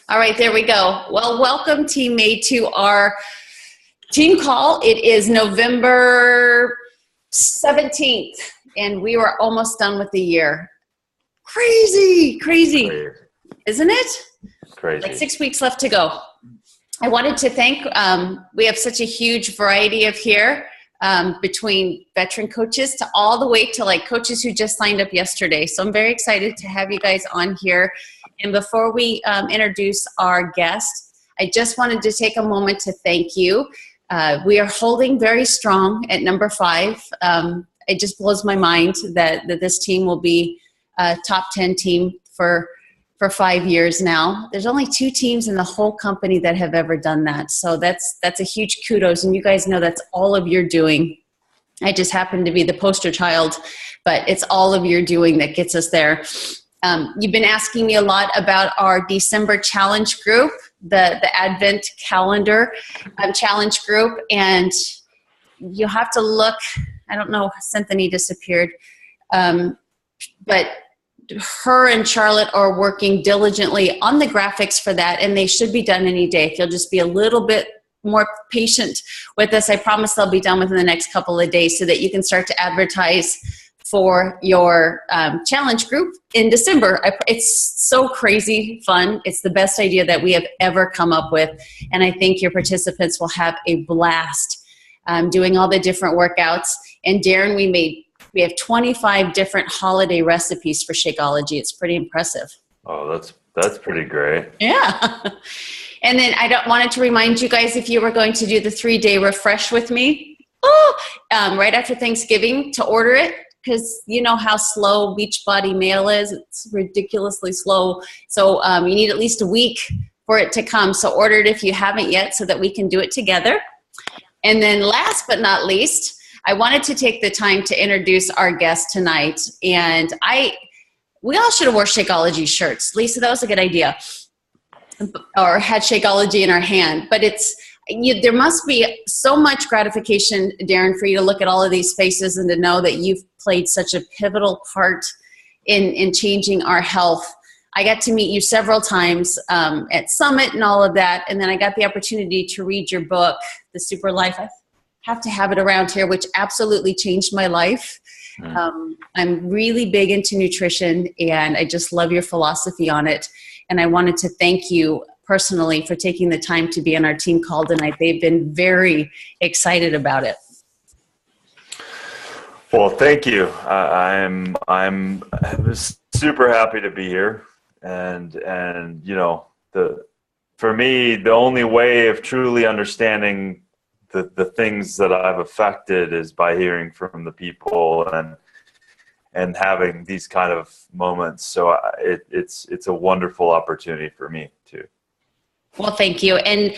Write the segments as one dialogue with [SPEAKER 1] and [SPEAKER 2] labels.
[SPEAKER 1] All right, there we go. Well, welcome TeamMADE to our team call. It is November 17th, and we were almost done with the year. Crazy, isn't it?
[SPEAKER 2] Crazy.
[SPEAKER 1] Like 6 weeks left to go. I wanted to thank, we have such a huge variety of here, between veteran coaches to all the way to like coaches who just signed up yesterday. So I'm very excited to have you guys on here. And before we introduce our guest, I just wanted to take a moment to thank you. We are holding very strong at number 5. It just blows my mind that this team will be a top 10 team for 5 years now. There's only 2 teams in the whole company that have ever done that. So that's a huge kudos. And you guys know that's all of your doing. I just happen to be the poster child, but it's all of your doing that gets us there. You've been asking me a lot about our December challenge group, the Advent calendar challenge group. And you'll have to look, I don't know, Cynthia disappeared, but her and Charlotte are working diligently on the graphics for that, and they should be done any day. If you'll just be a little bit more patient with us, I promise they'll be done within the next couple of days so that you can start to advertise for your challenge group in December. It's so crazy fun. It's the best idea that we have ever come up with, and I think your participants will have a blast doing all the different workouts. And Darin, we have 25 different holiday recipes for Shakeology. It's pretty impressive.
[SPEAKER 2] Oh, that's pretty great.
[SPEAKER 1] Yeah. And then I wanted to remind you guys, if you were going to do the 3-day refresh with me, right after Thanksgiving, to order it, because you know how slow Beachbody Mail is. It's ridiculously slow. So you need at least a week for it to come. So order it if you haven't yet so that we can do it together. And then last but not least, I wanted to take the time to introduce our guest tonight. And we all should have worn Shakeology shirts. Lisa, that was a good idea. Or had Shakeology in our hand. But there must be so much gratification, Darin, for you to look at all of these faces and to know that you've played such a pivotal part in changing our health. I got to meet you several times at Summit and all of that. And then I got the opportunity to read your book, The Super Life. I have to have it around here, which absolutely changed my life. I'm really big into nutrition, and I just love your philosophy on it. And I wanted to thank you personally for taking the time to be on our team call tonight. They've been very excited about it.
[SPEAKER 2] Well, thank you. I'm super happy to be here, and you know, for me, the only way of truly understanding the things that I've affected is by hearing from the people and having these kind of moments. So it's a wonderful opportunity for me too.
[SPEAKER 1] Well, thank you. And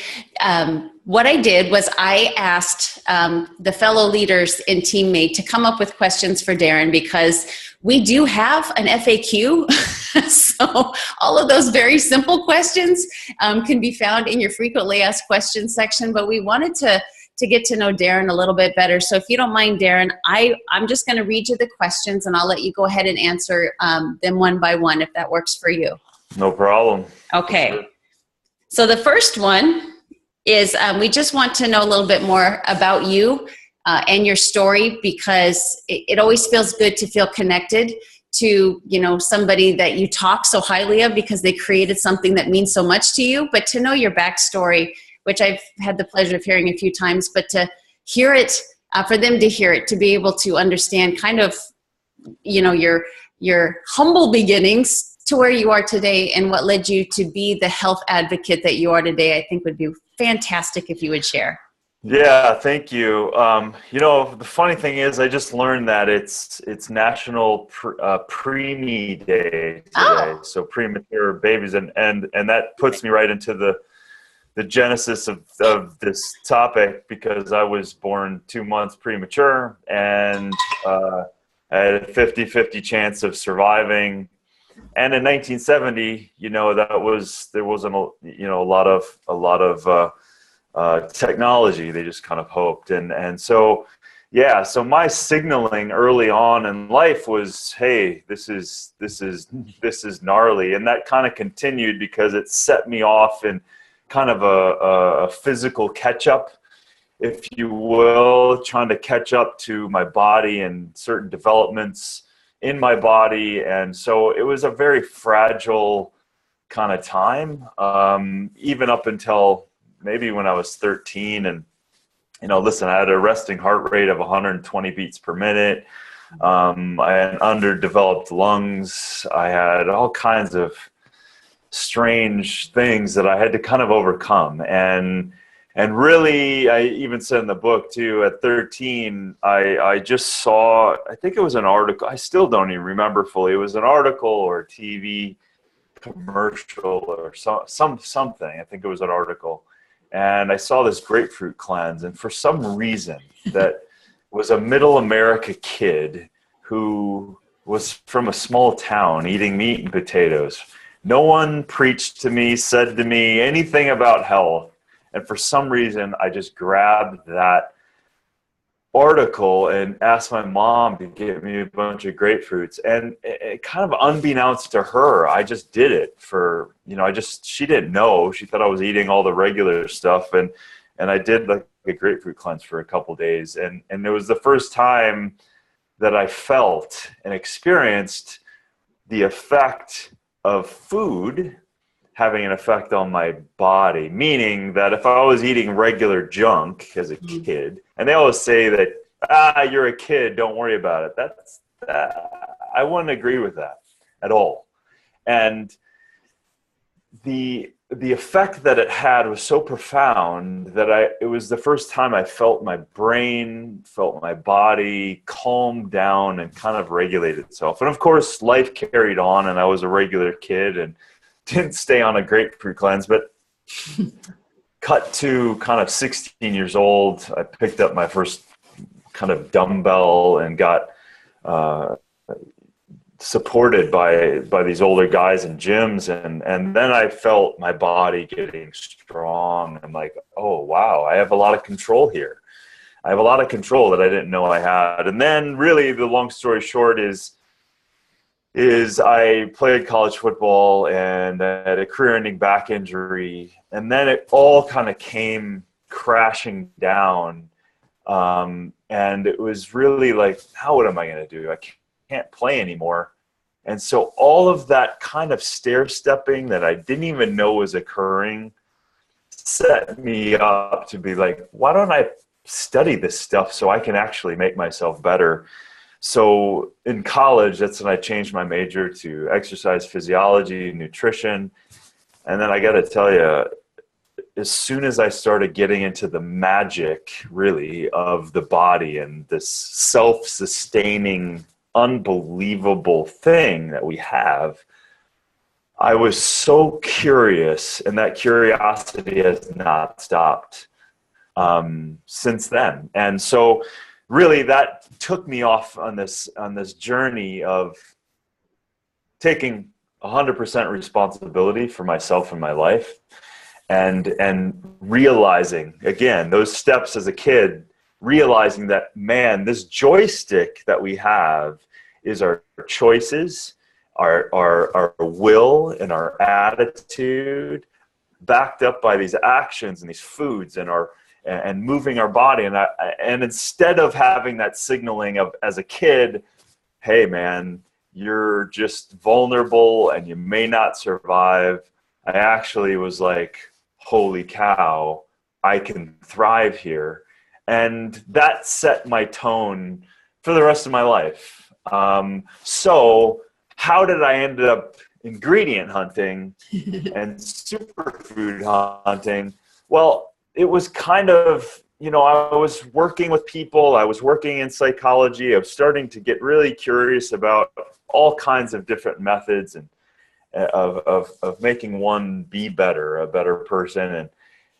[SPEAKER 1] what I did was I asked the fellow leaders in TeamMADE to come up with questions for Darin, because we do have an FAQ. So all of those very simple questions can be found in your frequently asked questions section. But we wanted to get to know Darin a little bit better. So if you don't mind, Darin, I'm just going to read you the questions, and I'll let you go ahead and answer them one by one, if that works for you.
[SPEAKER 2] No problem.
[SPEAKER 1] Okay. So the first one is we just want to know a little bit more about you and your story, because it always feels good to feel connected to, you know, somebody that you talk so highly of because they created something that means so much to you. But to know your backstory, which I've had the pleasure of hearing a few times, but to hear it, for them to hear it, to be able to understand kind of, you know, your humble beginnings to where you are today and what led you to be the health advocate that you are today, I think would be fantastic if you would share.
[SPEAKER 2] Yeah, thank you. You know, the funny thing is, I just learned that it's National Preemie Day today, so premature babies, and that puts me right into the genesis of this topic, because I was born 2 months premature, and I had a 50-50 chance of surviving. And in 1970, you know, there wasn't a lot of technology. They just kind of hoped, and so Yeah, so my signaling early on in life was, hey, this is gnarly, and that kind of continued because it set me off in kind of a physical catch up, if you will, trying to catch up to my body and certain developments in my body. And so it was a very fragile kind of time, even up until maybe when I was 13. And, listen, I had a resting heart rate of 120 beats per minute. I had underdeveloped lungs. I had all kinds of strange things that I had to kind of overcome. And really, I even said in the book too, at 13, I just saw, I think it was an article, I still don't even remember fully. It was an article or a TV commercial or something. I think it was an article. And I saw this grapefruit cleanse. And for some reason, that was a middle America kid who was from a small town eating meat and potatoes. No one preached to me, said to me anything about health. And for some reason, I just grabbed that article and asked my mom to get me a bunch of grapefruits. And it kind of unbeknownst to her, I just did it for, she didn't know. She thought I was eating all the regular stuff. And I did like a grapefruit cleanse for a couple days. And it was the first time that I felt and experienced the effect of food having an effect on my body, meaning that if I was eating regular junk as a kid, and they always say that, you're a kid, don't worry about it. I wouldn't agree with that at all. And the effect that it had was so profound that it was the first time I felt my brain, felt my body calm down and kind of regulate itself. And of course, life carried on, and I was a regular kid and didn't stay on a grapefruit cleanse, but cut to kind of 16 years old, I picked up my first kind of dumbbell and got supported by these older guys in gyms. And then I felt my body getting strong. I'm like, oh, wow, I have a lot of control here. I have a lot of control that I didn't know I had. And then really the long story short is I played college football and I had a career-ending back injury, and then it all kind of came crashing down, and it was really like, now what am I going to do? I can't play anymore. And so all of that kind of stair-stepping that I didn't even know was occurring set me up to be like, why don't I study this stuff so I can actually make myself better? So in college, that's when I changed my major to exercise physiology, nutrition. And then I got to tell you, as soon as I started getting into the magic, really, of the body and this self-sustaining, unbelievable thing that we have, I was so curious, and that curiosity has not stopped since then. And so really, that took me off on this journey of taking 100% responsibility for myself and my life, and realizing, again, those steps as a kid, realizing that, man, this joystick that we have is our choices, our will, and our attitude, backed up by these actions and these foods and moving our body. And instead of having that signaling of, as a kid, hey man, you're just vulnerable and you may not survive, I actually was like, holy cow, I can thrive here. And that set my tone for the rest of my life. So how did I end up ingredient hunting and superfood hunting? Well, it was kind of, I was working with people, I was working in psychology, I was starting to get really curious about all kinds of different methods and of making one be better, a better person.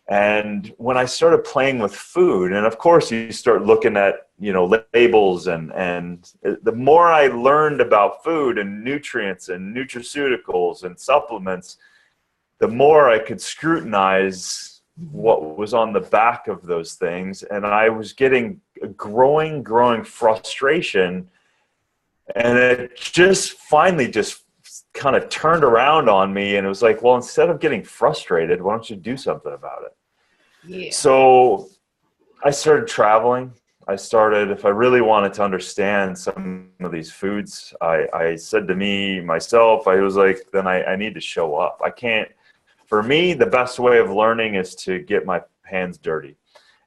[SPEAKER 2] And when I started playing with food, and of course you start looking at, labels, and the more I learned about food and nutrients and nutraceuticals and supplements, the more I could scrutinize what was on the back of those things. And I was getting a growing frustration. And it just finally just kind of turned around on me. And it was like, well, instead of getting frustrated, why don't you do something about it?
[SPEAKER 1] Yeah.
[SPEAKER 2] So I started traveling. If I really wanted to understand some of these foods, I said to myself, I was like, then I need to show up. For me, the best way of learning is to get my hands dirty.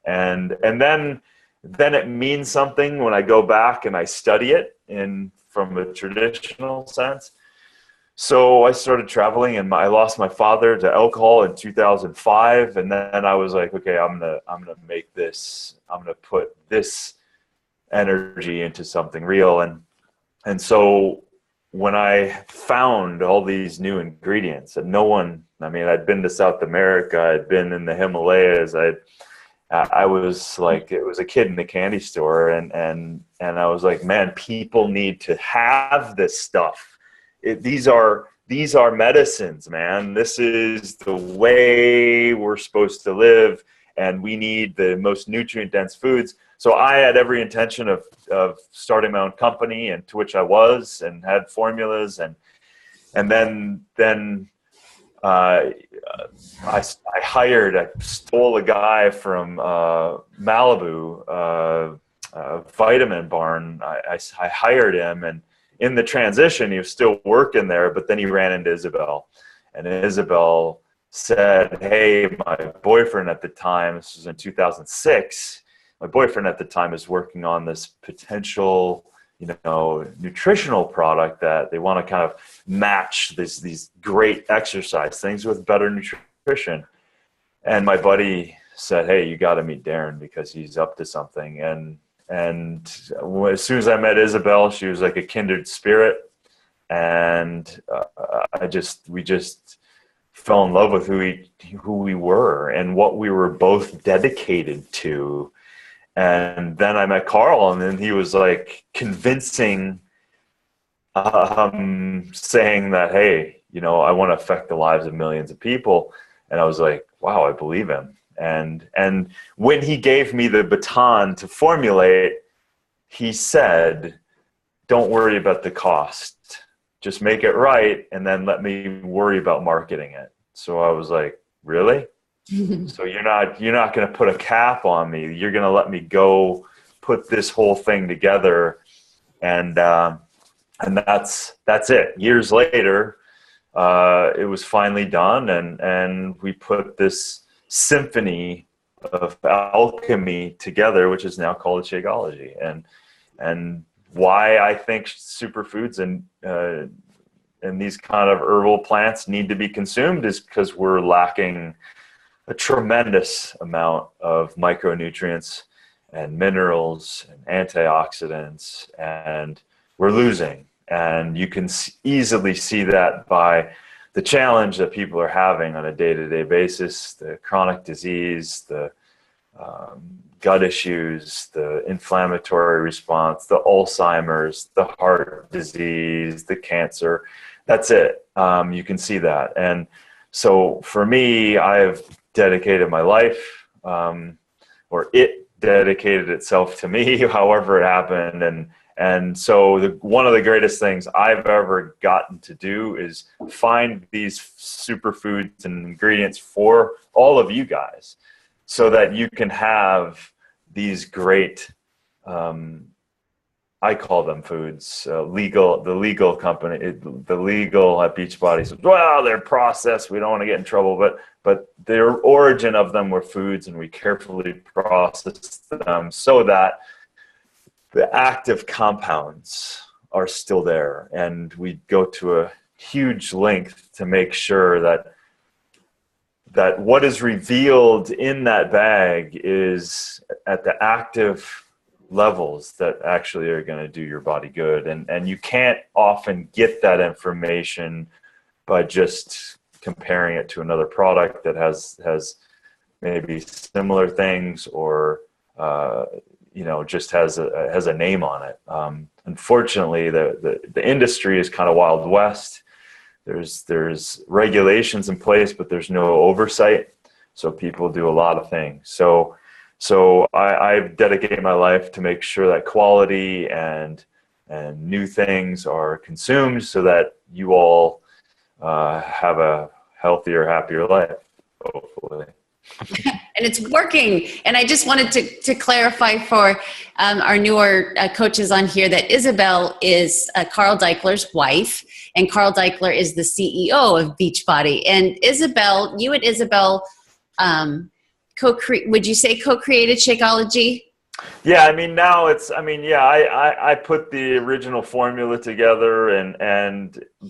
[SPEAKER 2] And then it means something when I go back and I study it from a traditional sense. So I started traveling, and I lost my father to alcohol in 2005. And then I was like, okay, I'm gonna make this. I'm gonna put this energy into something real. And so when I found all these new ingredients that I'd been to South America, I'd been in the Himalayas, I was like, it was a kid in the candy store, and I was like, man, people need to have this stuff. These are medicines, man. This is the way we're supposed to live, and we need the most nutrient-dense foods. So I had every intention of starting my own company, and to which I was, and had formulas, and then I stole a guy from Malibu, Vitamin Barn. I hired him, and in the transition, he was still working there, but then he ran into Isabel, and Isabel said, hey, my boyfriend at the time, this was in 2006, my boyfriend at the time is working on this potential, nutritional product that they want to kind of match these great exercise things with better nutrition. And my buddy said, hey, you got to meet Darin because he's up to something. And as soon as I met Isabel, she was like a kindred spirit. And we just fell in love with who we were and what we were both dedicated to. And then I met Carl, and then he was like convincing, saying that, hey, I want to affect the lives of millions of people. And I was like, wow, I believe him. And when he gave me the baton to formulate, he said, don't worry about the cost. Just make it right, and then let me worry about marketing it. So I was like, really? So you're not going to put a cap on me. You're going to let me go put this whole thing together. And that's it. Years later, it was finally done. And we put this symphony of alchemy together, which is now called Shakeology. And why I think superfoods and these kind of herbal plants need to be consumed is because we're lacking a tremendous amount of micronutrients and minerals and antioxidants, and we're losing. And you can easily see that by the challenge that people are having on a day-to-day basis, the chronic disease, the gut issues, the inflammatory response, the Alzheimer's, the heart disease, the cancer. That's it. You can see that. And so for me, I've dedicated my life, or it dedicated itself to me, however it happened. And so one of the greatest things I've ever gotten to do is find these superfoods and ingredients for all of you guys so that you can have these great, I call them foods, the legal company, the legal at Beachbody says, well, they're processed, we don't want to get in trouble, but the origin of them were foods, and we carefully processed them so that the active compounds are still there. And we go to a huge length to make sure that what is revealed in that bag is at the active levels that actually are going to do your body good. And you can't often get that information by just comparing it to another product that has maybe similar things or just has a name on it. Unfortunately, the industry is kind of Wild West. There's regulations in place, but there's no oversight. So people do a lot of things. So I've dedicated my life to make sure that quality and new things are consumed so that you all have a healthier, happier life, hopefully.
[SPEAKER 1] And it's working. And I just wanted to clarify for our newer coaches on here that Isabel is Carl Deichler's wife, and Carl Deichler is the CEO of Beachbody. And Isabel, you and Isabel, would you say co-created Shakeology?
[SPEAKER 2] Yeah, I mean, now I put the original formula together,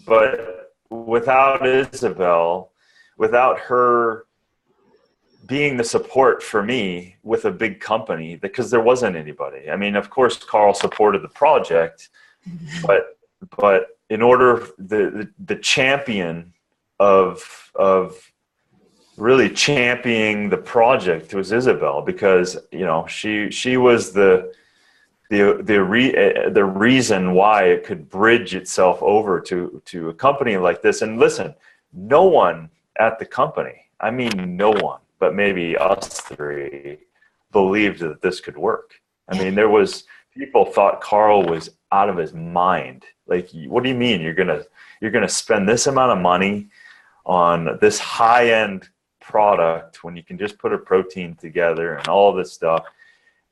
[SPEAKER 2] but without Isabel, without her being the support for me with a big company, because there wasn't anybody. I mean, of course, Carl supported the project, but in order, the champion of really championing the project was Isabel, because she was the reason why it could bridge itself over to a company like this. And listen, no one at the company, I mean no one, but maybe us three, believed that this could work. I mean, people thought Carl was out of his mind. Like, what do you mean you're gonna spend this amount of money on this high-end product when you can just put a protein together and all this stuff,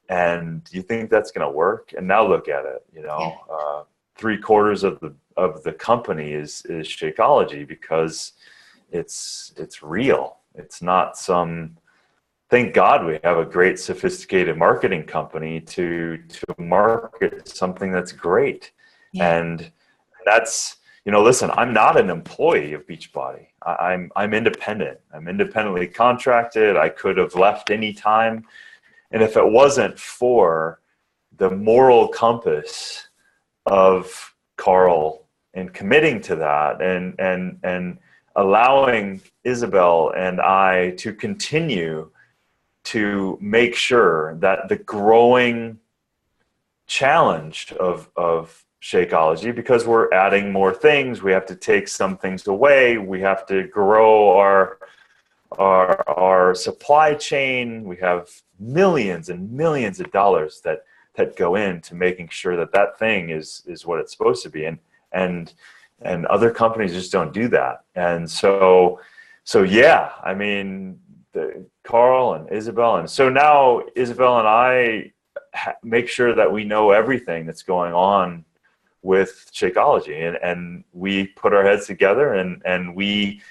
[SPEAKER 2] and you think that's going to work? And now look at it. 3/4 of the company is Shakeology, because it's real. It's not some. Thank God we have a great, sophisticated marketing company to market something that's great. Yeah. And that's, listen, I'm not an employee of Beachbody. I'm independent. I'm independently contracted. I could have left any time. And if it wasn't for the moral compass of Carl and committing to that and allowing Isabel and I to continue to make sure that the growing challenge of Shakeology, because we're adding more things, we have to take some things away, we have to grow our supply chain, we have millions and millions of dollars that go into making sure that thing is what it's supposed to be, and other companies just don't do that. And so yeah, I mean, Carl and Isabel, and so now Isabel and I make sure that we know everything that's going on with Shakeology, and we put our heads together, and we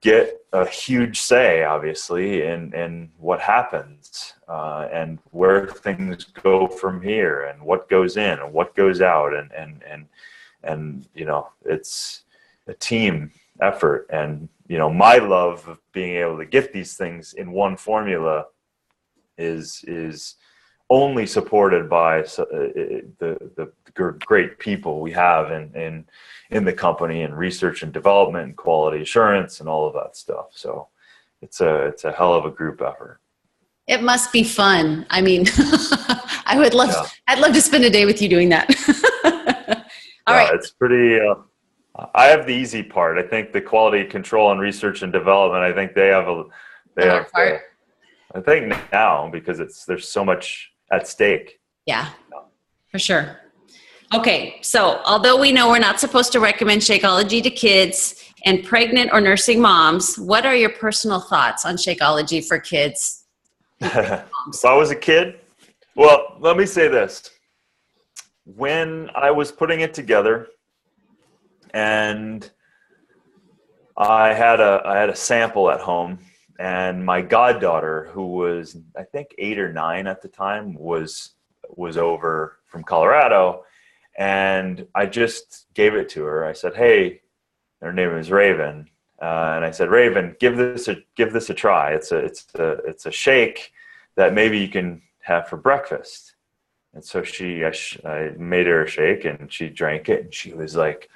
[SPEAKER 2] get a huge say, obviously, in what happens, and where things go from here, and what goes in and what goes out, and it's a team effort. And my love of being able to get these things in one formula is only supported by the great people we have in the company, and research and development and quality assurance and all of that stuff. So it's a hell of a group effort.
[SPEAKER 1] It must be fun. I mean, I'd love to spend a day with you doing that. All right.
[SPEAKER 2] It's pretty, I have the easy part. I think the quality control and research and development, I think I think now, because there's so much at stake.
[SPEAKER 1] Yeah, for sure. Okay, so although we know we're not supposed to recommend Shakeology to kids and pregnant or nursing moms, what are your personal thoughts on Shakeology for kids?
[SPEAKER 2] If I was a kid, well, let me say this. When I was putting it together, and I had a sample at home, and my goddaughter, who was, I think, 8 or 9 at the time, was over from Colorado, and I just gave it to her. I said, "Hey," her name is Raven, and I said, "Raven, give this a try. It's a shake that maybe you can have for breakfast." And so I made her a shake, and she drank it, and she was like,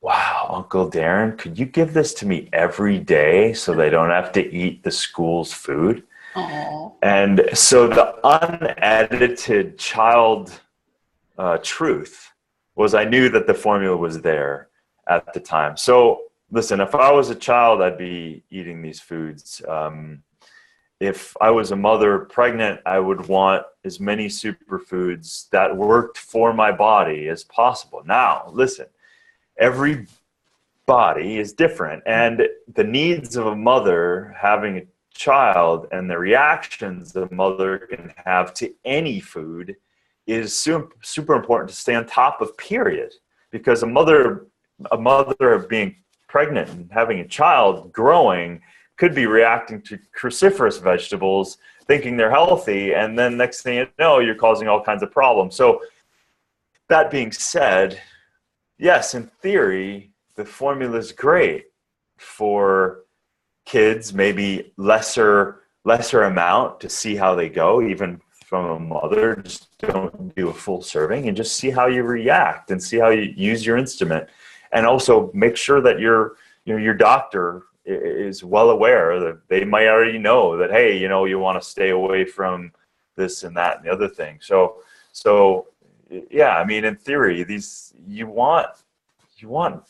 [SPEAKER 2] "Wow, Uncle Darin, could you give this to me every day so they don't have to eat the school's food?"
[SPEAKER 1] Aww.
[SPEAKER 2] And so the unedited child truth was, I knew that the formula was there at the time. So listen, if I was a child, I'd be eating these foods. If I was a mother pregnant, I would want as many superfoods that worked for my body as possible. Now, listen, every body is different, and the needs of a mother having a child and the reactions a mother can have to any food is super important to stay on top of, period. Because a mother being pregnant and having a child growing could be reacting to cruciferous vegetables, thinking they're healthy, and then next thing you know, you're causing all kinds of problems. So that being said, yes, in theory, the formula is great for kids, maybe lesser amount to see how they go, even from a mother. Just don't do a full serving and just see how you react and see how you use your instrument. And also make sure that your doctor is well aware that they might already know that, hey, you want to stay away from this and that and the other thing. So yeah, I mean, in theory, you want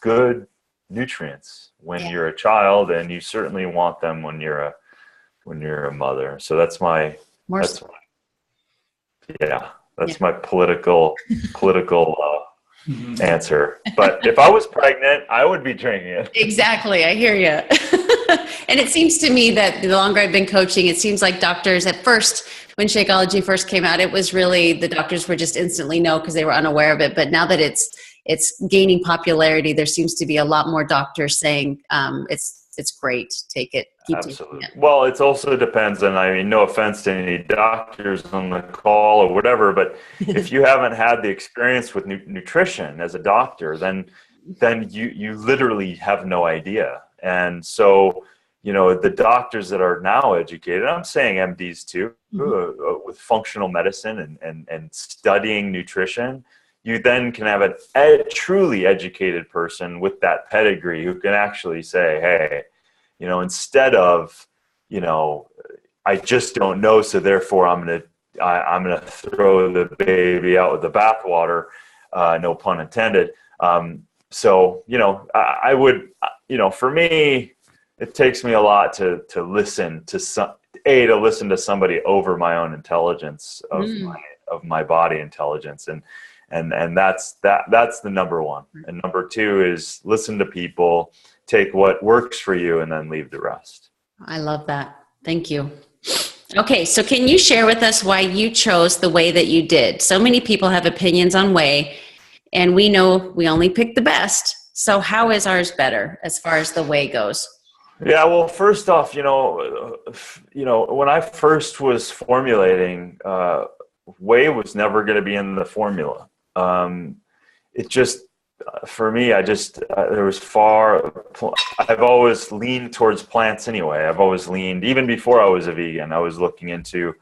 [SPEAKER 2] good nutrients when you're a child, and you certainly want them when you're a mother. So that's my political answer. But if I was pregnant, I would be drinking it.
[SPEAKER 1] Exactly. I hear you. And it seems to me that the longer I've been coaching, it seems like doctors at first, when Shakeology first came out, it was really, the doctors were just instantly no, because they were unaware of it. But now that it's gaining popularity, there seems to be a lot more doctors saying it's great. Take it. Keep
[SPEAKER 2] Absolutely.
[SPEAKER 1] taking it.
[SPEAKER 2] Well, it also depends, and I mean, no offense to any doctors on the call or whatever, but if you haven't had the experience with nutrition as a doctor, then you literally have no idea. And so, the doctors that are now educated, I'm saying MDs too, with functional medicine and studying nutrition, you then can have a truly educated person with that pedigree who can actually say, hey, instead of, I just don't know, so therefore I'm gonna throw the baby out with the bathwater, no pun intended. So I would, for me, it takes me a lot to listen to listen to somebody over my own intelligence of my body intelligence, and that's the number one. And number two is listen to people, take what works for you, and then leave the rest.
[SPEAKER 1] I love that. Thank you. Okay, so can you share with us why you chose the whey that you did? So many people have opinions on whey, and we know we only pick the best. So how is ours better as far as the whey goes?
[SPEAKER 2] Yeah, well, first off, when I first was formulating, whey was never going to be in the formula. It just, for me, I've always leaned towards plants anyway. I've always leaned, even before I was a vegan, I was looking into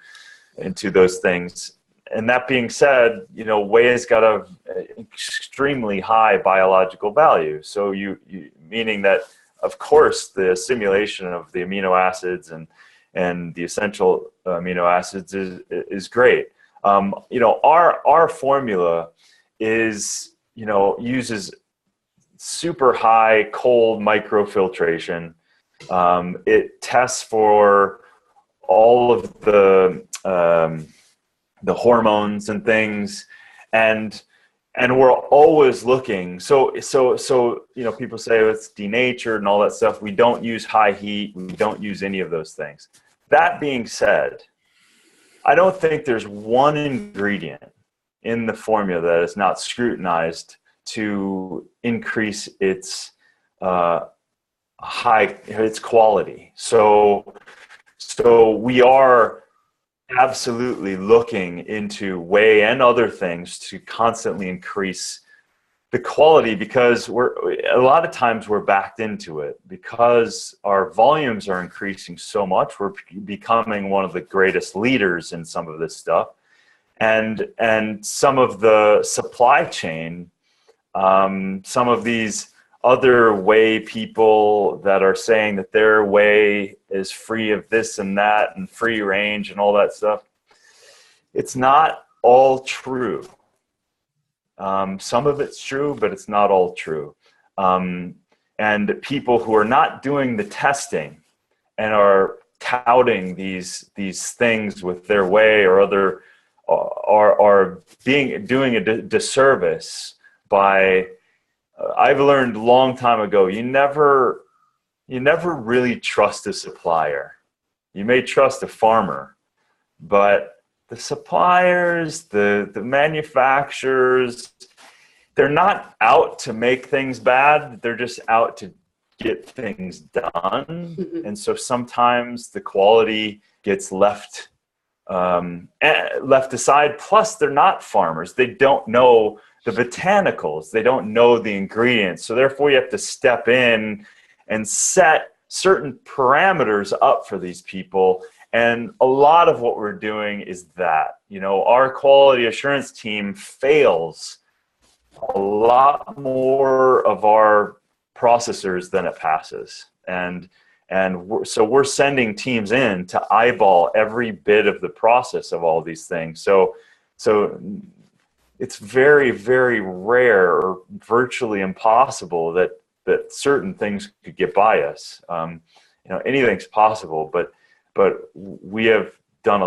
[SPEAKER 2] those things. And that being said, whey has got a extremely high biological value. So meaning that, of course, the assimilation of the amino acids and the essential amino acids is great. Our formula is, uses super high cold microfiltration. It tests for all of the hormones and things, and we're always looking. So people say it's denatured and all that stuff. We don't use high heat. We don't use any of those things. That being said, I don't think there's one ingredient in the formula that is not scrutinized to increase its quality. So we are absolutely looking into whey and other things to constantly increase the quality, because a lot of times we're backed into it because our volumes are increasing so much. We're becoming one of the greatest leaders in some of this stuff, and some of the supply chain, some of these other whey people that are saying that their whey is free of this and that and free range and all that stuff, it's not all true. Some of it's true, but it's not all true. and people who are not doing the testing and are touting these things with their way or other are doing a disservice by I've learned a long time ago, you never really trust a supplier. You may trust a farmer, but the suppliers, the manufacturers, they're not out to make things bad. They're just out to get things done.
[SPEAKER 1] Mm-hmm.
[SPEAKER 2] And so sometimes the quality gets left aside. Plus, they're not farmers. They don't know the botanicals. They don't know the ingredients. So therefore, you have to step in and set certain parameters up for these people. And a lot of what we're doing is that, our quality assurance team fails a lot more of our processors than it passes. So we're sending teams in to eyeball every bit of the process of all these things. So it's very, very rare or virtually impossible that certain things could get by us. Anything's possible, but we have done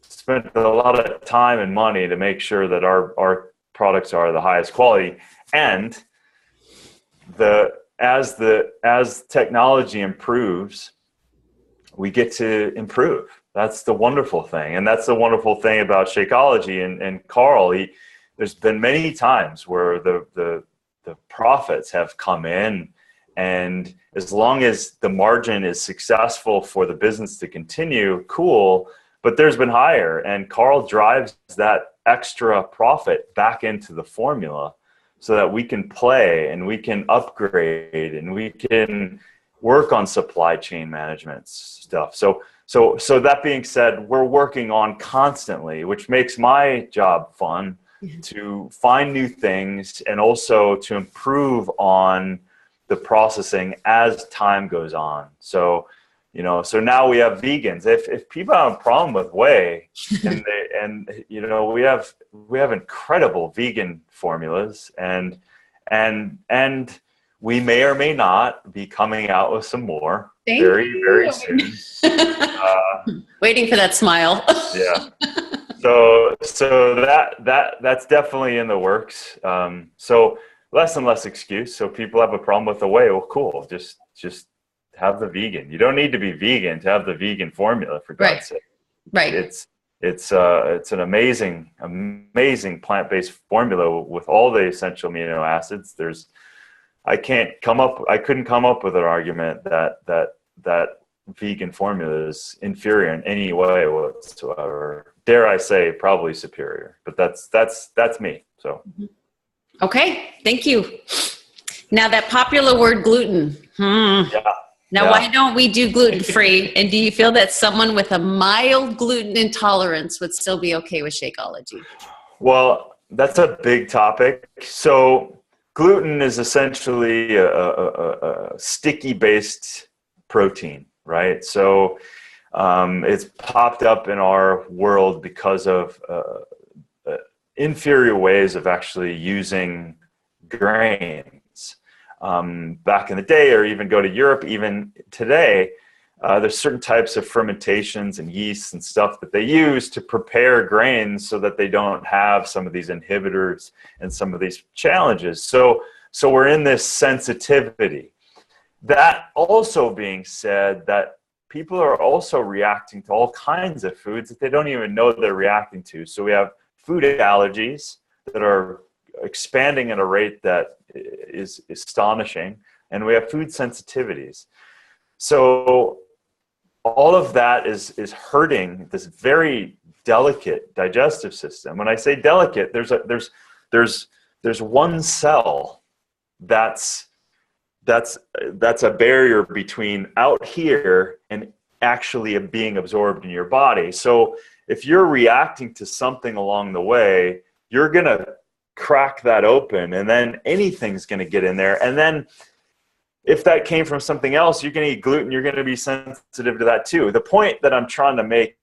[SPEAKER 2] spent a lot of time and money to make sure that our products are the highest quality. And as technology improves, we get to improve. That's the wonderful thing. And that's the wonderful thing about Shakeology. And Carl, there's been many times where the profits have come in, and as long as the margin is successful for the business to continue, cool, but there's been higher, and Carl drives that extra profit back into the formula so that we can play and we can upgrade and we can work on supply chain management stuff. So that being said, we're working on constantly, which makes my job fun, to find new things and also to improve on the processing as time goes on. So now we have vegans. If people have a problem with whey, we have incredible vegan formulas, and we may or may not be coming out with some more very soon.
[SPEAKER 1] Waiting for that smile.
[SPEAKER 2] Yeah. So that's definitely in the works. So less and less excuse. So people have a problem with the whey. Well, cool. Just have the vegan. You don't need to be vegan to have the vegan formula, for God's sake.
[SPEAKER 1] Right.
[SPEAKER 2] It's an amazing plant-based formula with all the essential amino acids. I couldn't come up with an argument that vegan formula is inferior in any way whatsoever. Dare I say, probably superior. But that's me. So.
[SPEAKER 1] Okay, thank you. Now that popular word gluten. Now, why don't we do gluten-free? And do you feel that someone with a mild gluten intolerance would still be okay with Shakeology?
[SPEAKER 2] Well, that's a big topic. So gluten is essentially a sticky-based protein, right? So it's popped up in our world because of inferior ways of actually using grains. Back in the day, or even go to Europe, even today, there's certain types of fermentations and yeasts and stuff that they use to prepare grains so that they don't have some of these inhibitors and some of these challenges. So we're in this sensitivity. That also being said, that people are also reacting to all kinds of foods that they don't even know they're reacting to. So we have food allergies that are expanding at a rate that is astonishing, and we have food sensitivities. So all of that is hurting this very delicate digestive system. When I say delicate, there's one cell that's a barrier between out here and actually being absorbed in your body. So if you're reacting to something along the way, you're gonna crack that open, and then anything's going to get in there. And then if that came from something else, you're going to eat gluten, you're going to be sensitive to that too. The point that I'm trying to make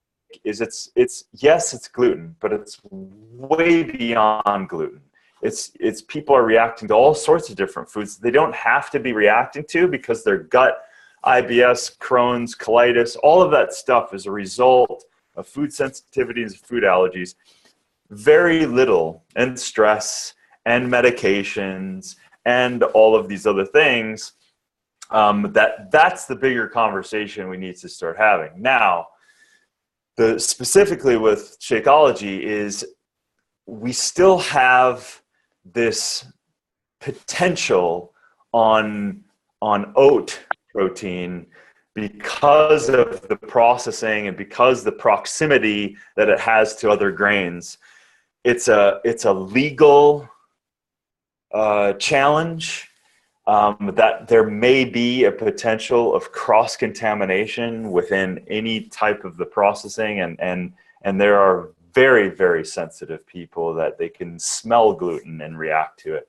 [SPEAKER 2] is it's yes, it's gluten, but it's way beyond gluten. It's people are reacting to all sorts of different foods they don't have to be reacting to because their gut, IBS, Crohn's, colitis, all of that stuff is a result of food sensitivities, food allergies. Very little, and stress and medications and all of these other things. That's the bigger conversation we need to start having. Now, specifically with Shakeology is we still have this potential on oat protein because of the processing and because the proximity that it has to other grains. It's a legal challenge that there may be a potential of cross-contamination within any type of the processing, and there are very, very sensitive people that they can smell gluten and react to it.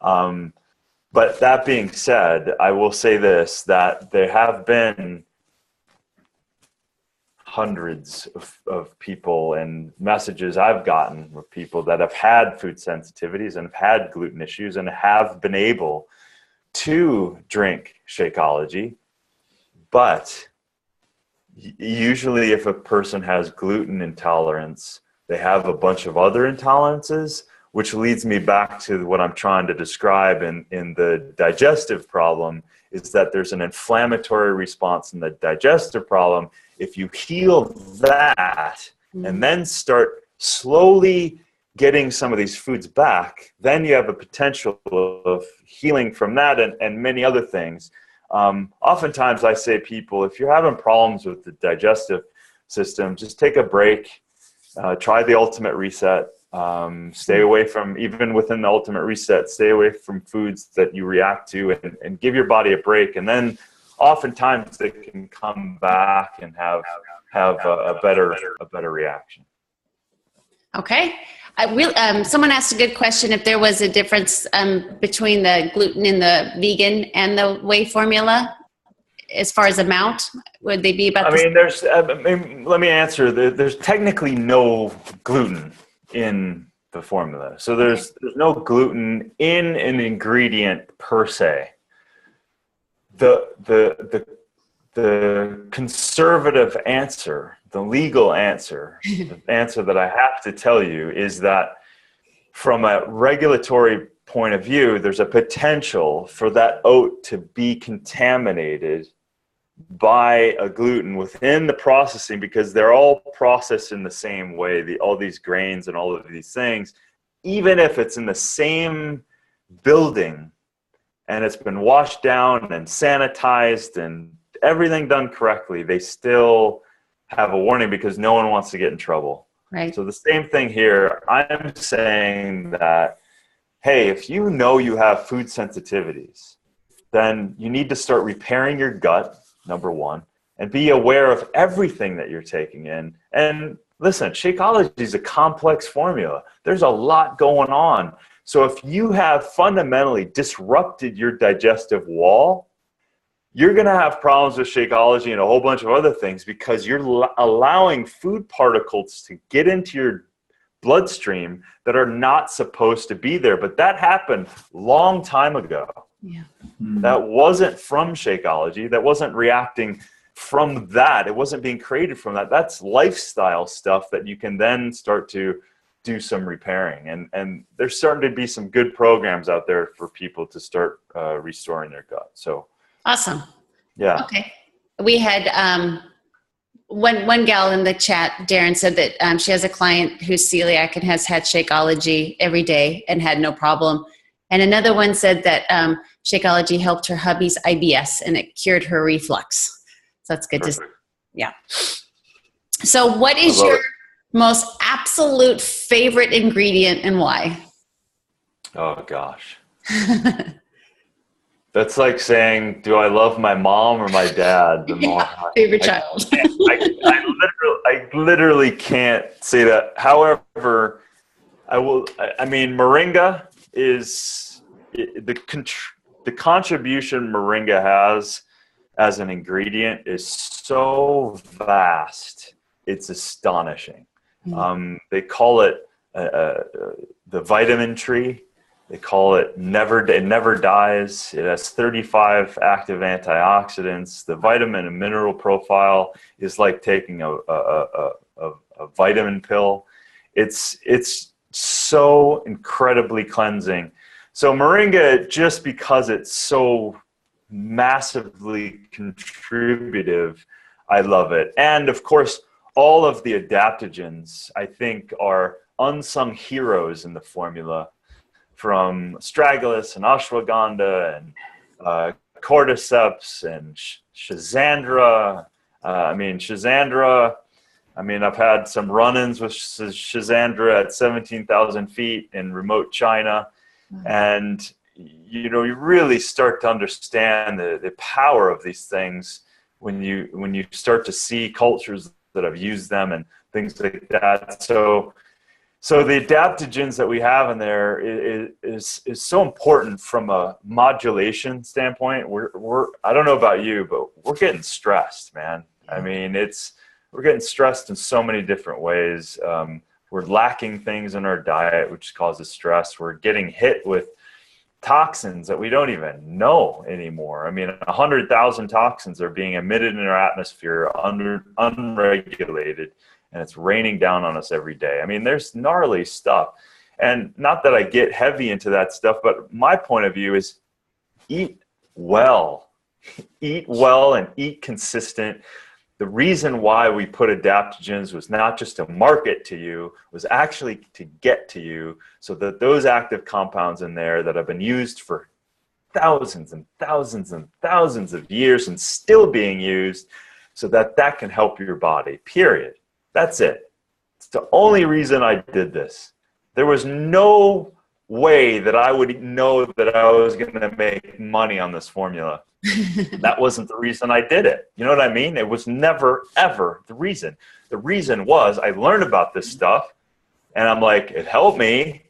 [SPEAKER 2] But that being said, I will say this, that there have been hundreds of people and messages I've gotten with people that have had food sensitivities and have had gluten issues and have been able to drink Shakeology. But usually if a person has gluten intolerance, they have a bunch of other intolerances, which leads me back to what I'm trying to describe in the digestive problem, is that there's an inflammatory response in the digestive problem. If you heal that and then start slowly getting some of these foods back, then you have a potential of healing from that and many other things. Oftentimes I say people, if you're having problems with the digestive system, just take a break, try the ultimate reset, stay away from, even within the ultimate reset, stay away from foods that you react to and give your body a break. And then oftentimes they can come back and have a better reaction.
[SPEAKER 1] Okay. Someone asked a good question if there was a difference between the gluten in the vegan and the whey formula as far as amount. Would they be about
[SPEAKER 2] let me answer. There's technically no gluten in the formula. So there's no gluten in an ingredient per se. The conservative answer, the legal answer, the answer that I have to tell you is that from a regulatory point of view, there's a potential for that oat to be contaminated by a gluten within the processing, because they're all processed in the same way, all these grains and all of these things, even if it's in the same building and it's been washed down and sanitized and everything done correctly, they still have a warning because no one wants to get in trouble.
[SPEAKER 1] Right.
[SPEAKER 2] So the same thing here. I'm saying that, hey, if you know you have food sensitivities, then you need to start repairing your gut, number one, and be aware of everything that you're taking in. And listen, Shakeology is a complex formula. There's a lot going on. So if you have fundamentally disrupted your digestive wall, you're going to have problems with Shakeology and a whole bunch of other things because you're allowing food particles to get into your bloodstream that are not supposed to be there. But that happened a long time ago.
[SPEAKER 1] Yeah.
[SPEAKER 2] That wasn't from Shakeology. That wasn't reacting from that. It wasn't being created from that. That's lifestyle stuff that you can then start to do some repairing. And there's starting to be some good programs out there for people to start restoring their gut. So
[SPEAKER 1] awesome.
[SPEAKER 2] Yeah.
[SPEAKER 1] Okay. We had one gal in the chat, Darin, said that she has a client who's celiac and has had Shakeology every day and had no problem. And another one said that Shakeology helped her hubby's IBS and it cured her reflux. So that's good.
[SPEAKER 2] Perfect.
[SPEAKER 1] Yeah. So what is your most absolute favorite ingredient and why?
[SPEAKER 2] Oh, gosh. That's like saying, do I love my mom or my dad the more?
[SPEAKER 1] Favorite child.
[SPEAKER 2] I literally can't say that. However, I mean, moringa is the contribution moringa has as an ingredient is so vast. It's astonishing. They call it the vitamin tree. They call it it never dies. It has 35 active antioxidants. The vitamin and mineral profile is like taking a vitamin pill. It's so incredibly cleansing. So moringa, just because it's so massively contributive, I love it. And of course, all of the adaptogens, I think, are unsung heroes in the formula, from astragalus and ashwagandha and cordyceps and schizandra. Schizandra, I've had some run-ins with schizandra at 17,000 feet in remote China. And, you really start to understand the power of these things when you start to see cultures that have used them and things like that. So the adaptogens that we have in there is so important from a modulation standpoint. I don't know about you, but we're getting stressed, man. We're getting stressed in so many different ways. We're lacking things in our diet, which causes stress. We're getting hit with toxins that we don't even know anymore. 100,000 toxins are being emitted in our atmosphere unregulated, and it's raining down on us every day. There's gnarly stuff. And not that I get heavy into that stuff, but my point of view is eat well. Eat well and eat consistent. The reason why we put adaptogens was not just to market to you, was actually to get to you, so that those active compounds in there that have been used for thousands and thousands and thousands of years and still being used, so that can help your body, period. That's it. It's the only reason I did this. There was no way that I would know that I was going to make money on this formula. That wasn't the reason I did it. You know what I mean? It was never, ever the reason. The reason was I learned about this stuff, and I'm like, it helped me.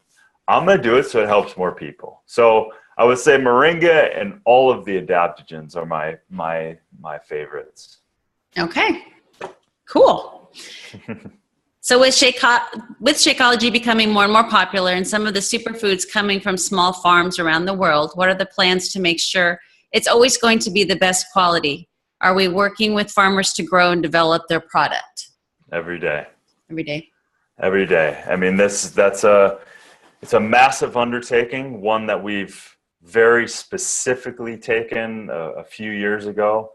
[SPEAKER 2] I'm going to do it so it helps more people. So I would say moringa and all of the adaptogens are my favorites.
[SPEAKER 1] Okay, cool. So with Shakeology becoming more and more popular and some of the superfoods coming from small farms around the world, what are the plans to make sure it's always going to be the best quality? Are we working with farmers to grow and develop their product?
[SPEAKER 2] Every day.
[SPEAKER 1] Every day.
[SPEAKER 2] Every day. It's a massive undertaking, one that we've very specifically taken a few years ago.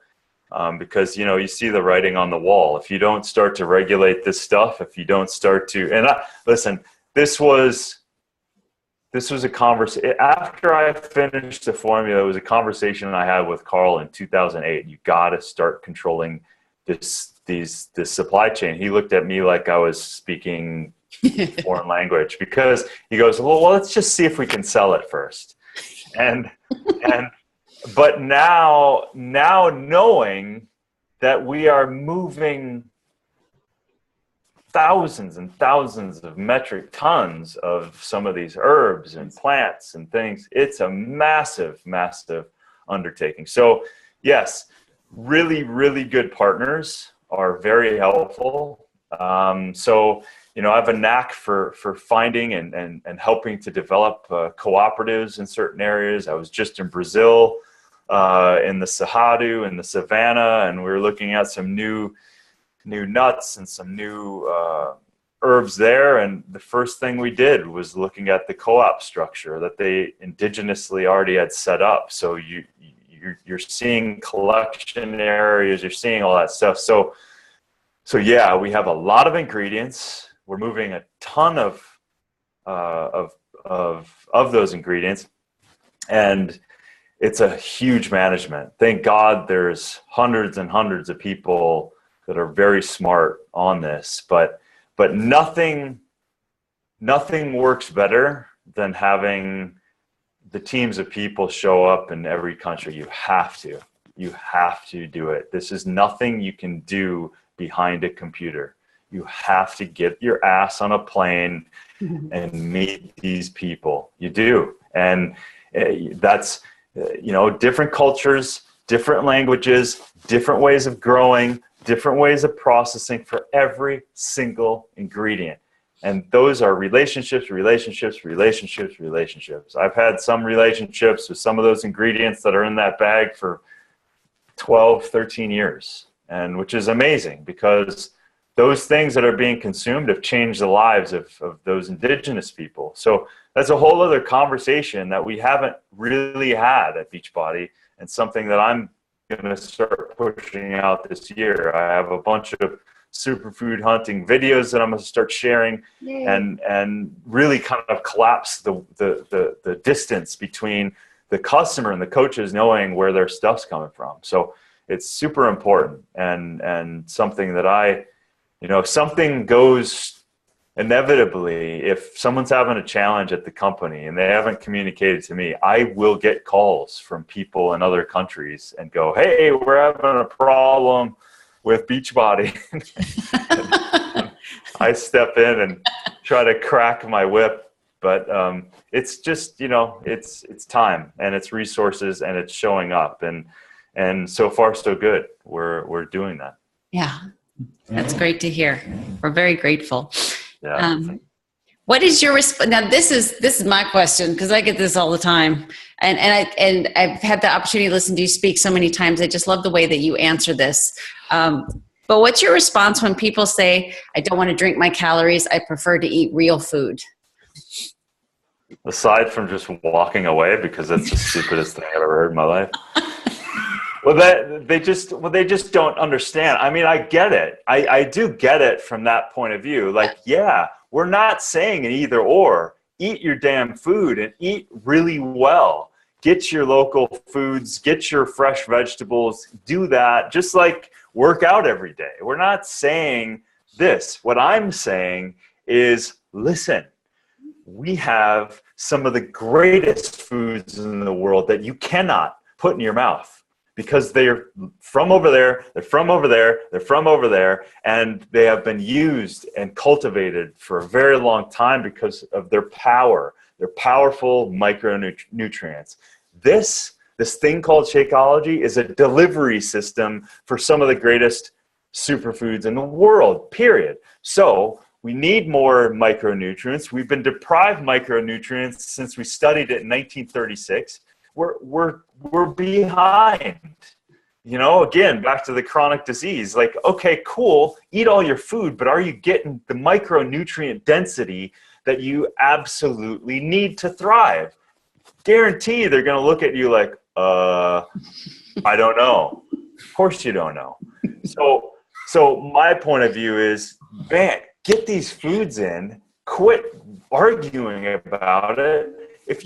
[SPEAKER 2] Because, you see the writing on the wall. If you don't start to regulate this stuff, if you don't start to, listen, this was a conversation. After I finished the formula, it was a conversation I had with Carl in 2008. You got to start controlling this supply chain. He looked at me like I was speaking foreign language, because he goes, well, let's just see if we can sell it first. But now knowing that we are moving thousands and thousands of metric tons of some of these herbs and plants and things, it's a massive, massive undertaking. So yes, really, really good partners are very helpful. I have a knack for finding and helping to develop cooperatives in certain areas. I was just in Brazil, in the Cerrado, in the Savannah, and we were looking at some new nuts and some new herbs there. And the first thing we did was looking at the co-op structure that they indigenously already had set up. So you're seeing collection areas, you're seeing all that stuff. So yeah, we have a lot of ingredients. We're moving a ton of those ingredients, and it's a huge management. Thank God there's hundreds and hundreds of people that are very smart on this, but nothing works better than having the teams of people show up in every country. You have to do it. This is nothing you can do behind a computer. You have to get your ass on a plane and meet these people. You do. And that's, different cultures, different languages, different ways of growing, different ways of processing for every single ingredient. And those are relationships, relationships, relationships, relationships. I've had some relationships with some of those ingredients that are in that bag for 12, 13 years, and which is amazing because those things that are being consumed have changed the lives of those indigenous people. So that's a whole other conversation that we haven't really had at Beachbody, and something that I'm going to start pushing out this year. I have a bunch of superfood hunting videos that I'm going to start sharing. Yay. and really kind of collapse the distance between the customer and the coaches knowing where their stuff's coming from. So it's super important, and something that if something goes inevitably, if someone's having a challenge at the company and they haven't communicated to me, I will get calls from people in other countries and go, hey, we're having a problem with Beachbody. I step in and try to crack my whip, but it's just, it's time and it's resources and it's showing up, and so far so good. We're doing that.
[SPEAKER 1] Yeah, that's great to hear. We're very grateful.
[SPEAKER 2] Yeah.
[SPEAKER 1] What is your response? Now, this is my question, because I get this all the time, and I've had the opportunity to listen to you speak so many times. I just love the way that you answer this. But what's your response when people say, I don't want to drink my calories, I prefer to eat real food?
[SPEAKER 2] Aside from just walking away, because that's the stupidest thing I've ever heard in my life. Well, they just don't understand. I mean, I get it. I do get it from that point of view. Like, yeah, we're not saying an either or. Eat your damn food and eat really well. Get your local foods, get your fresh vegetables, do that. Just like work out every day. We're not saying this. What I'm saying is, listen, we have some of the greatest foods in the world that you cannot put in your mouth, because they're from over there, they're from over there, they're from over there, and they have been used and cultivated for a very long time because of their power. They're powerful micronutrients. This thing called Shakeology is a delivery system for some of the greatest superfoods in the world, period. So we need more micronutrients. We've been deprived micronutrients since we studied it in 1936. We're behind, again, back to the chronic disease. Like, okay, cool, eat all your food, but are you getting the micronutrient density that you absolutely need to thrive? Guarantee they're going to look at you like, I don't know. Of course you don't know. So my point of view is, man, get these foods in, quit arguing about it. If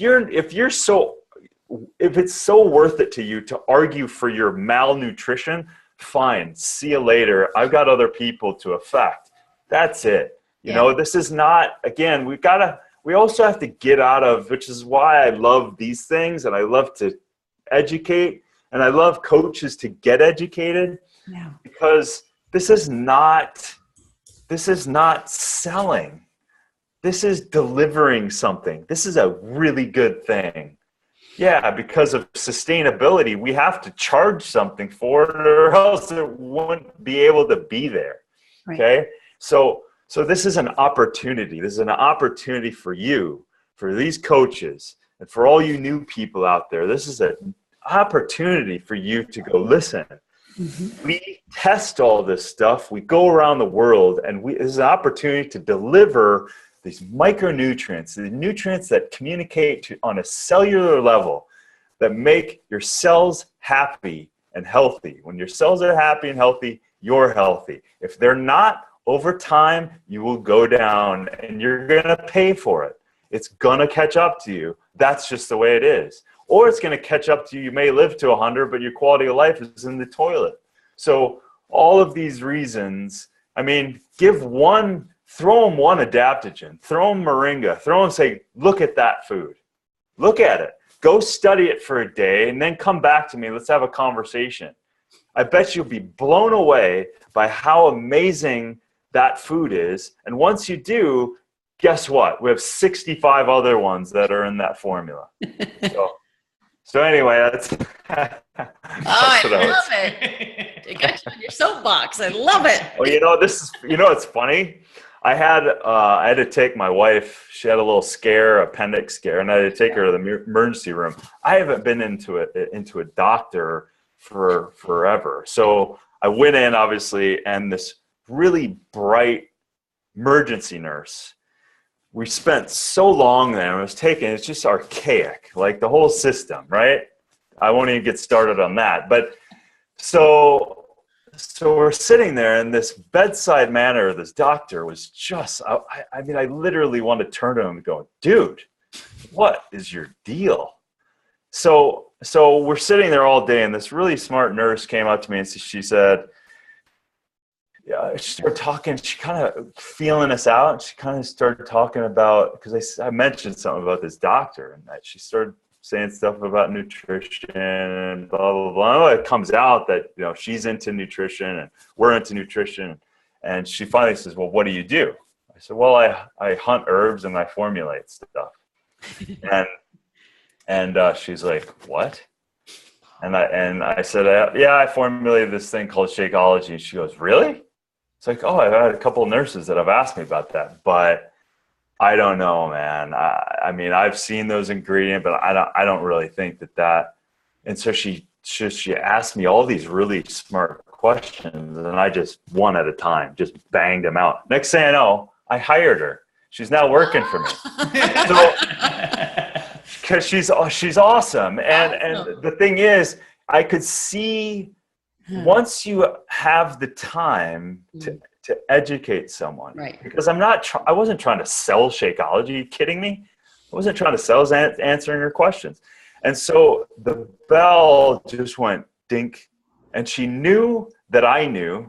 [SPEAKER 2] it's so worth it to you to argue for your malnutrition, fine. See you later. I've got other people to affect. That's it. This is not, again, we also have to get out of, which is why I love these things and I love to educate and I love coaches to get educated, because this is not selling. This is delivering something. This is a really good thing. Yeah, because of sustainability, we have to charge something for it, or else it wouldn't be able to be there. Right. Okay? So this is an opportunity. This is an opportunity for you, for these coaches, and for all you new people out there. This is an opportunity for you to go, listen. Mm-hmm. We test all this stuff. We go around the world, and this is an opportunity to deliver these micronutrients, the nutrients that communicate on a cellular level, that make your cells happy and healthy. When your cells are happy and healthy, you're healthy. If they're not, over time, you will go down and you're going to pay for it. It's going to catch up to you. That's just the way it is. Or it's going to catch up to you. You may live to 100, but your quality of life is in the toilet. So all of these reasons, I mean, throw them one adaptogen, throw them moringa, throw them, say, look at that food. Look at it. Go study it for a day and then come back to me. Let's have a conversation. I bet you'll be blown away by how amazing that food is. And once you do, guess what? We have 65 other ones that are in that formula. So anyway, that's
[SPEAKER 1] I love it. It got you on your soapbox. I love it.
[SPEAKER 2] Well, it's funny. I had to take my wife. She had a little scare, appendix scare, and I had to take her to the emergency room. I haven't been into a doctor for forever. So I went in, obviously, and this really bright emergency nurse. We spent so long there. It's just archaic, like the whole system, right? I won't even get started on that. But so we're sitting there, and this bedside manner, this doctor was just, I mean, I literally wanted to turn to him and go, dude, what is your deal? So we're sitting there all day, and this really smart nurse came up to me, and she said, yeah, she started talking, she kind of feeling us out. She kind of started talking about, because I mentioned something about this doctor, and that she started saying stuff about nutrition and blah, blah, blah. It comes out that, she's into nutrition and we're into nutrition. And she finally says, well, what do you do? I said, well, I hunt herbs and I formulate stuff. and she's like, what? And I said, yeah, I formulated this thing called Shakeology. And she goes, really? It's like, oh, I've had a couple of nurses that have asked me about that, but I don't know, man. I mean, I've seen those ingredients, but I don't really think that. And so she asked me all these really smart questions, and I just one at a time just banged them out. Next thing I know, I hired her. She's now working for me. So, because she's awesome, and the thing is, I could see. Once you have the time to educate someone,
[SPEAKER 1] right?
[SPEAKER 2] Because I wasn't trying to sell Shakeology. Are you kidding me? I wasn't trying to sell. I was answering your questions. And so the bell just went dink, and she knew that I knew,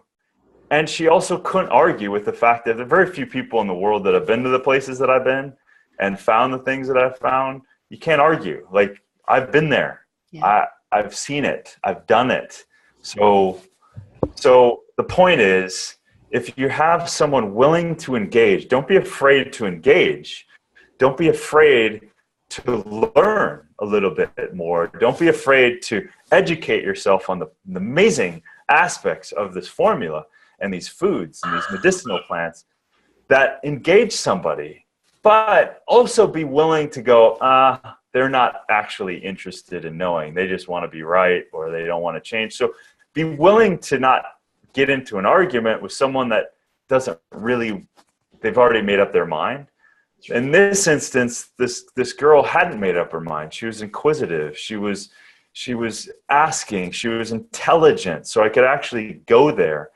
[SPEAKER 2] and she also couldn't argue with the fact that there are very few people in the world that have been to the places that I've been and found the things that I've found. You can't argue. Like, I've been there. Yeah. I've seen it. I've done it. So the point is, if you have someone willing to engage, don't be afraid to engage. Don't be afraid to learn a little bit more. Don't be afraid to educate yourself on the amazing aspects of this formula and these foods and these medicinal plants that engage somebody, but also be willing to go, they're not actually interested in knowing. They just want to be right, or they don't want to change. So be willing to not get into an argument with someone that doesn't really, they've already made up their mind. In this instance, this girl hadn't made up her mind. She was inquisitive. She was asking. She was intelligent. So I could actually go there.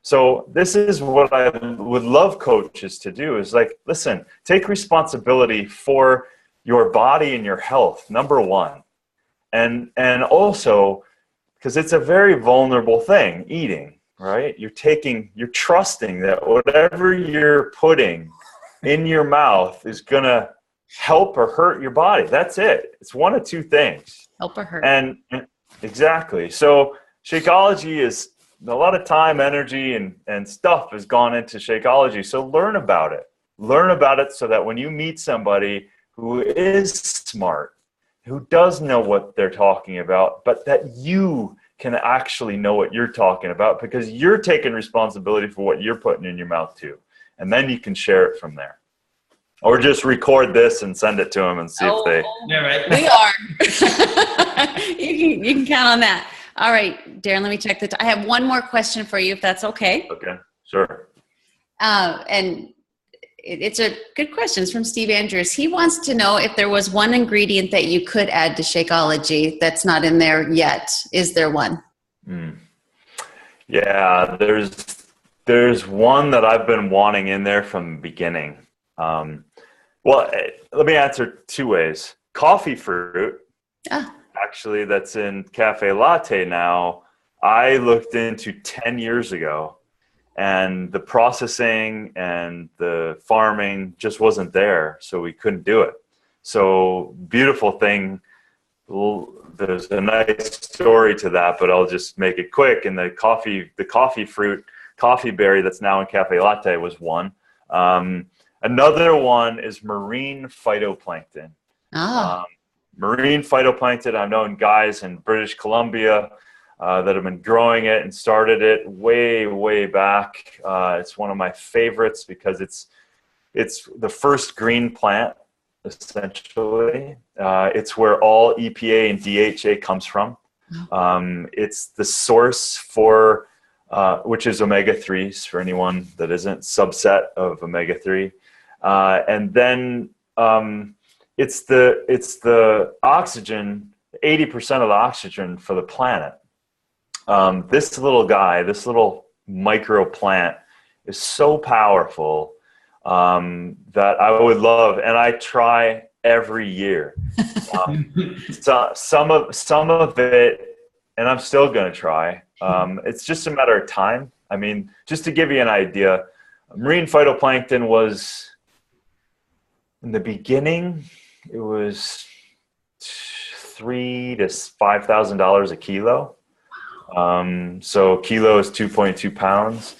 [SPEAKER 2] So this is what I would love coaches to do, is like, listen, take responsibility for your body and your health, number one. And also, because it's a very vulnerable thing, eating, right? You're trusting that whatever you're putting in your mouth is going to help or hurt your body. That's it. It's one of two things.
[SPEAKER 1] Help or hurt.
[SPEAKER 2] And exactly. So Shakeology is a lot of time, energy, and stuff has gone into Shakeology. So learn about it. Learn about it so that when you meet somebody who is smart, who does know what they're talking about, but that you can actually know what you're talking about, because you're taking responsibility for what you're putting in your mouth too. And then you can share it from there. Or just record this and send it to them and see if they...
[SPEAKER 3] Yeah, right.
[SPEAKER 1] We are. You can count on that. All right, Darin, let me check the time. I have one more question for you, if that's okay.
[SPEAKER 2] Okay, sure.
[SPEAKER 1] And it's a good question. It's from Steve Andrews. He wants to know if there was one ingredient that you could add to Shakeology that's not in there yet. Is there one?
[SPEAKER 2] Yeah, there's one that I've been wanting in there from the beginning. Well, let me answer two ways. Coffee fruit, actually, that's in Cafe Latte now, I looked into 10 years ago. And the processing and the farming just wasn't there, so we couldn't do it. So beautiful thing. There's a nice story to that, but I'll just make it quick. And the coffee fruit, coffee berry that's now in Cafe Latte was one. Another one is marine phytoplankton. Marine phytoplankton, I've known guys in British Columbia that have been growing it and started it way back. It's one of my favorites because it's the first green plant, essentially. It's where all EPA and DHA comes from. It's the source for, which is omega-3s for anyone that isn't, subset of omega-3. And then it's the oxygen, 80% of the oxygen for the planet. This little guy, this little micro plant is so powerful that I would love, and I try every year. So some of it, and I'm still going to try. It's just a matter of time. I mean, just to give you an idea, marine phytoplankton was, in the beginning, it was $3,000 to $5,000 a kilo. So kilo is 2.2 pounds.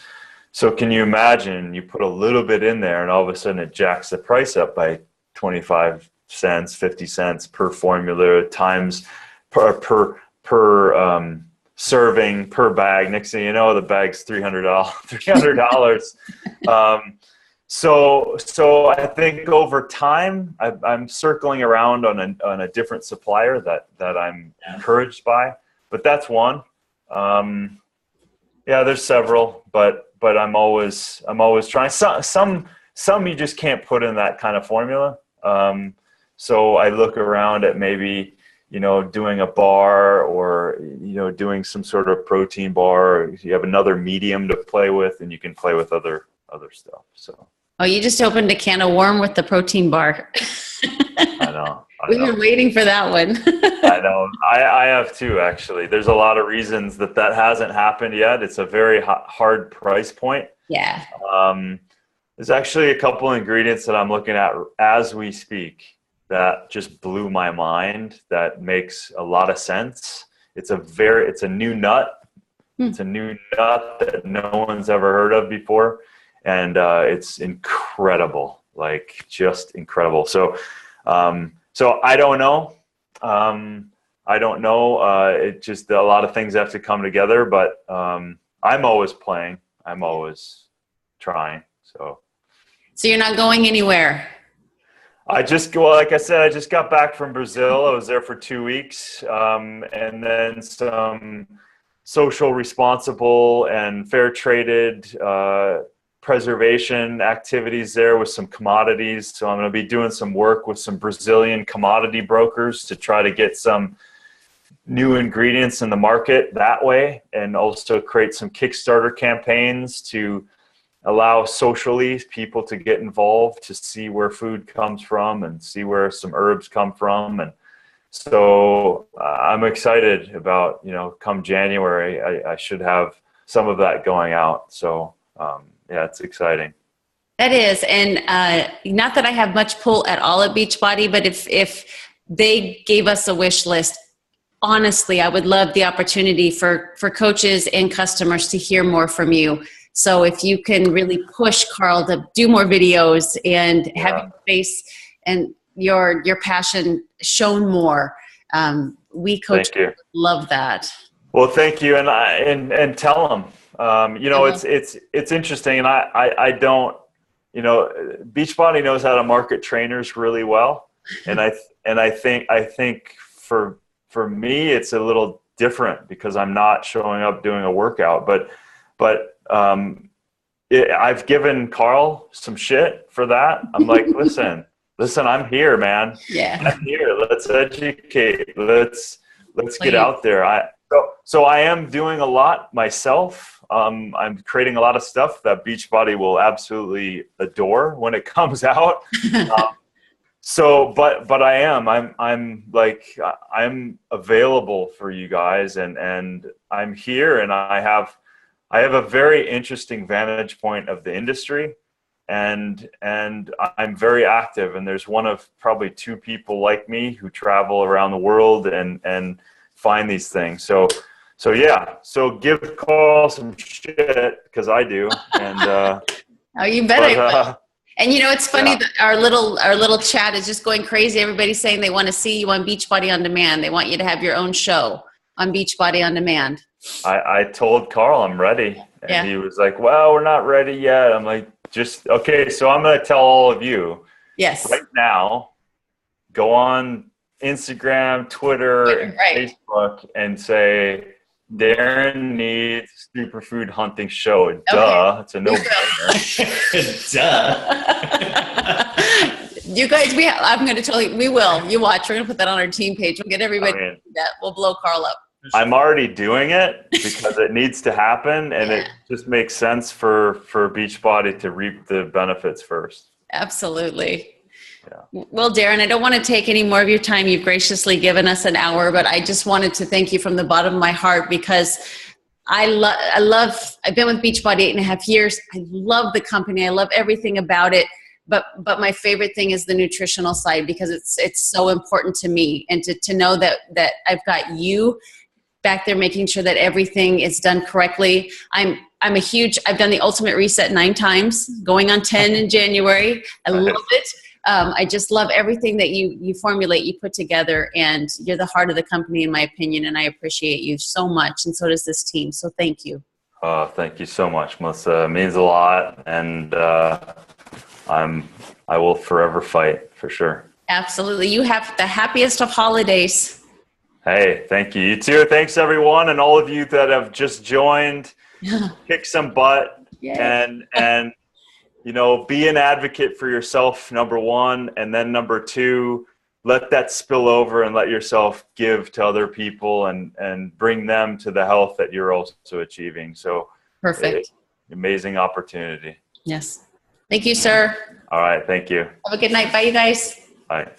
[SPEAKER 2] So can you imagine, you put a little bit in there and all of a sudden it jacks the price up by 25 cents, 50 cents per formula times per serving, per bag. Next thing you know, the bag's $300. So I think over time, I'm circling around on a different supplier that I'm encouraged by, but that's one. Yeah, there's several, but I'm always trying. Some you just can't put in that kind of formula. So I look around at maybe, doing a bar, or, doing some sort of protein bar. You have another medium to play with, and you can play with other stuff. So.
[SPEAKER 1] Oh, you just opened a can of worm with the protein bar.
[SPEAKER 2] I know.
[SPEAKER 1] We've been waiting for that one.
[SPEAKER 2] I know. I have too, actually. There's a lot of reasons that hasn't happened yet. It's a very hard price point.
[SPEAKER 1] Yeah.
[SPEAKER 2] There's actually a couple ingredients that I'm looking at as we speak that just blew my mind. That makes a lot of sense. It's a new nut. It's a new nut that no one's ever heard of before. And it's incredible, like just incredible. So I don't know. It just, a lot of things have to come together, but I'm always playing. I'm always trying. So
[SPEAKER 1] you're not going anywhere?
[SPEAKER 2] Like I said, I just got back from Brazil. I was there for 2 weeks, and then some social responsible and fair traded preservation activities there with some commodities. So I'm going to be doing some work with some Brazilian commodity brokers to try to get some new ingredients in the market that way, and also create some Kickstarter campaigns to allow socially people to get involved, to see where food comes from and see where some herbs come from. And so I'm excited about, come January, I should have some of that going out. So yeah, it's exciting.
[SPEAKER 1] That is. And not that I have much pull at all at Beachbody, but if they gave us a wish list, honestly, I would love the opportunity for coaches and customers to hear more from you. So if you can really push Carl to do more videos and have your face and your passion shown more, we coaches love that.
[SPEAKER 2] Well, thank you, and tell them. It's interesting, and I don't. Beachbody knows how to market trainers really well, and I think for me it's a little different because I'm not showing up doing a workout, but I've given Carl some shit for that. I'm like, listen, I'm here, man.
[SPEAKER 1] Yeah,
[SPEAKER 2] I'm here. Let's educate. Let's get out there. So I am doing a lot myself. I'm creating a lot of stuff that Beachbody will absolutely adore when it comes out. But I'm available for you guys, and I'm here, and I have a very interesting vantage point of the industry, and I'm very active, and there's one of probably 2 people like me who travel around the world and find these things. So give Carl some shit, because I do. And
[SPEAKER 1] oh, you better. And it's funny that our little chat is just going crazy. Everybody's saying they want to see you on Beachbody On Demand. They want you to have your own show. on Beachbody On Demand.
[SPEAKER 2] I told Carl I'm ready, and he was like, well, we're not ready yet. I'm like, okay, so I'm going to tell all of you right now, go on Instagram, Twitter, and Facebook and say, Darin needs Superfood Hunting Show. Duh. It's a no-brainer.
[SPEAKER 1] Duh. You guys, I'm going to tell you, we will. You watch. We're going to put that on our team page. We'll get everybody to do that. We'll blow Carl up.
[SPEAKER 2] I'm already doing it because it needs to happen, and it just makes sense for Beachbody to reap the benefits first.
[SPEAKER 1] Absolutely. Yeah. Well, Darin, I don't want to take any more of your time. You've graciously given us an hour, but I just wanted to thank you from the bottom of my heart because I've been with Beachbody 8.5 years. I love the company. I love everything about it. But my favorite thing is the nutritional side because it's so important to me, and to know that I've got you back there making sure that everything is done correctly. I've done the Ultimate Reset 9 times, going on 10 in January. I love it. I just love everything that you formulate, you put together, and you're the heart of the company, in my opinion, and I appreciate you so much, and so does this team. So thank you.
[SPEAKER 2] Thank you so much, Melissa. It means a lot, and I will forever fight, for sure.
[SPEAKER 1] Absolutely. You have the happiest of holidays.
[SPEAKER 2] Hey, thank you. You too. Thanks, everyone, and all of you that have just joined. Kick some butt. And be an advocate for yourself, number one, and then number two, let that spill over and let yourself give to other people and bring them to the health that you're also achieving. So
[SPEAKER 1] perfect.
[SPEAKER 2] Amazing opportunity.
[SPEAKER 1] Yes. Thank you, sir.
[SPEAKER 2] All right. Thank you.
[SPEAKER 1] Have a good night. Bye, you guys.
[SPEAKER 2] Bye.